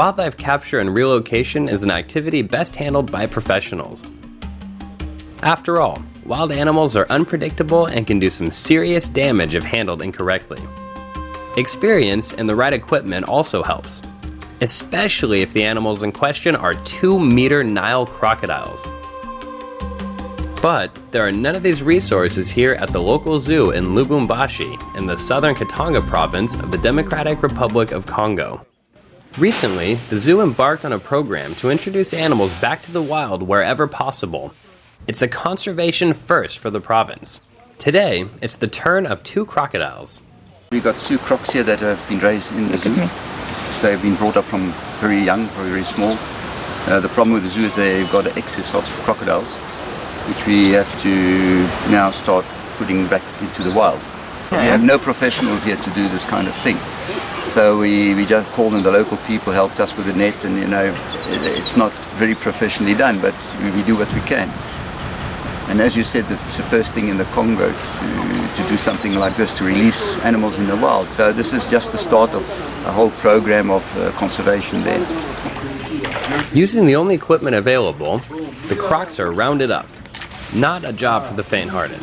Wildlife capture and relocation is an activity best handled by professionals. After all, wild animals are unpredictable and can do some serious damage if handled incorrectly. Experience and the right equipment also helps, especially if the animals in question are 2-meter Nile crocodiles. But there are none of these resources here at the local zoo in Lubumbashi in the southern Katanga province of the Democratic Republic of Congo. Recently, the zoo embarked on a program to introduce animals back to the wild wherever possible. It's a conservation first for the province. Today, it's the turn of 2 crocodiles. We got 2 crocs here that have been raised in the zoo. They've been brought up from very young, very small. The problem with the zoo is they've got an excess of crocodiles, which we have to now start putting back into the wild. We have no professionals here to do this kind of thing. So we just called in the local people, helped us with the net, and it's not very professionally done, but we do what we can. And as you said, it's the first thing in the Congo to do something like this, to release animals in the wild. So this is just the start of a whole program of conservation there. Using the only equipment available, the crocs are rounded up. Not a job for the faint-hearted.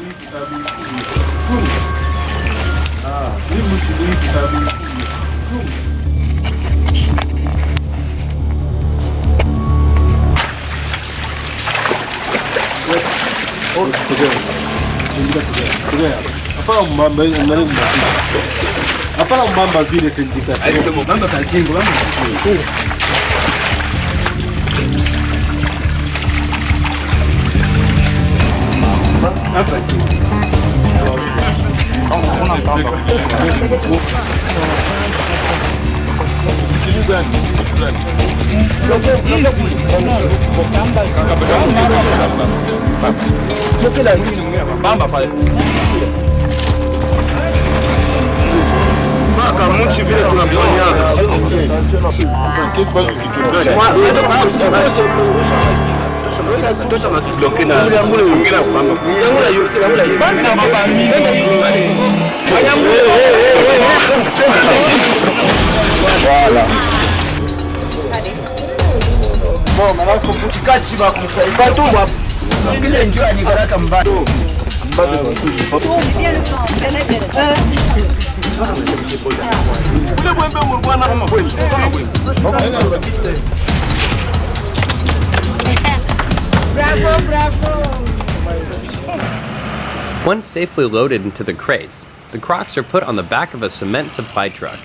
Once safely loaded into the crates, the crocs are put on the back of a cement supply truck,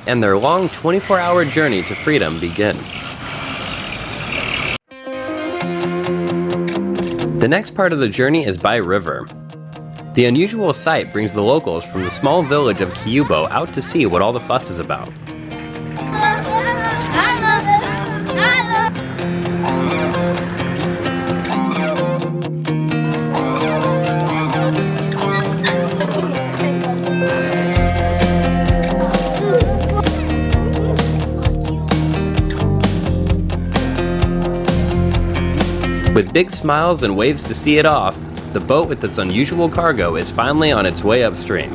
and their long 24-hour journey to freedom begins. The next part of the journey is by river. The unusual sight brings the locals from the small village of Kiubo out to see what all the fuss is about. With big smiles and waves to see it off, the boat with its unusual cargo is finally on its way upstream.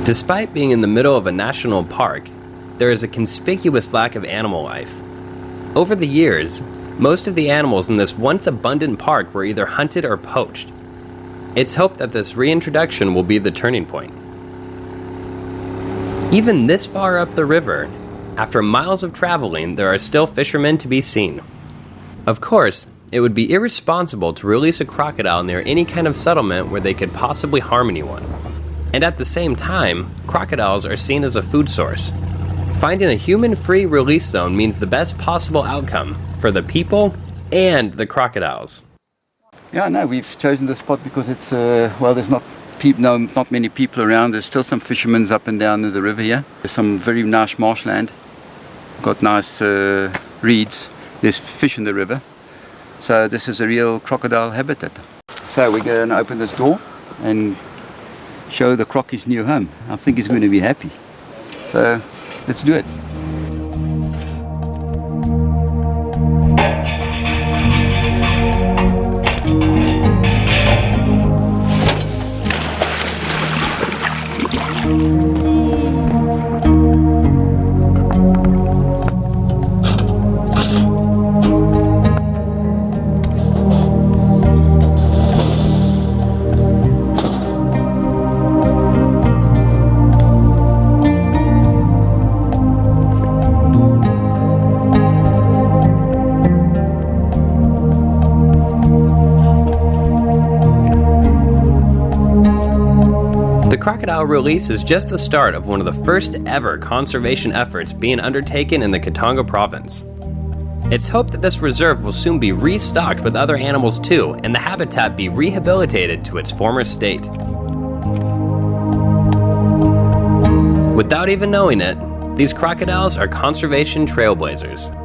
Despite being in the middle of a national park, there is a conspicuous lack of animal life. Over the years, most of the animals in this once abundant park were either hunted or poached. It's hoped that this reintroduction will be the turning point. Even this far up the river, after miles of traveling, there are still fishermen to be seen. Of course, it would be irresponsible to release a crocodile near any kind of settlement where they could possibly harm anyone. And at the same time, crocodiles are seen as a food source. Finding a human-free release zone means the best possible outcome for the people and the crocodiles. Yeah, no, we've chosen this spot because it's, there's not many people around. There's still some fishermen up and down the river here. There's some very nice marshland. Got nice reeds. There's fish in the river. So this is a real crocodile habitat. So we're going to open this door and show the croc his new home. I think he's going to be happy. So let's do it. crocodile release is just the start of one of the first ever conservation efforts being undertaken in the Congo province. It's hoped that this reserve will soon be restocked with other animals too, and the habitat be rehabilitated to its former state. Without even knowing it, these crocodiles are conservation trailblazers.